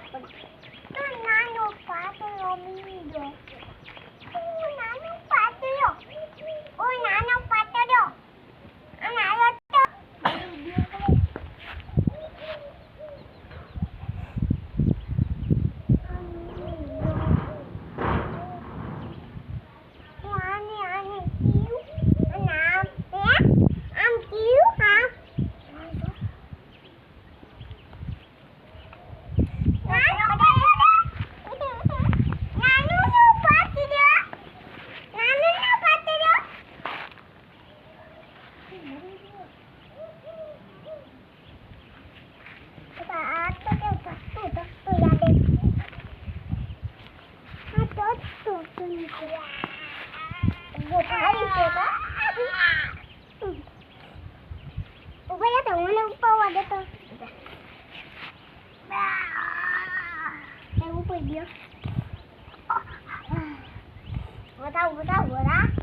તો નાનો પાતળો બીજો. નાનો પાતળો. ઓ નાનો પાતળો. અને આવ્યો તો. Botao, botao, botao.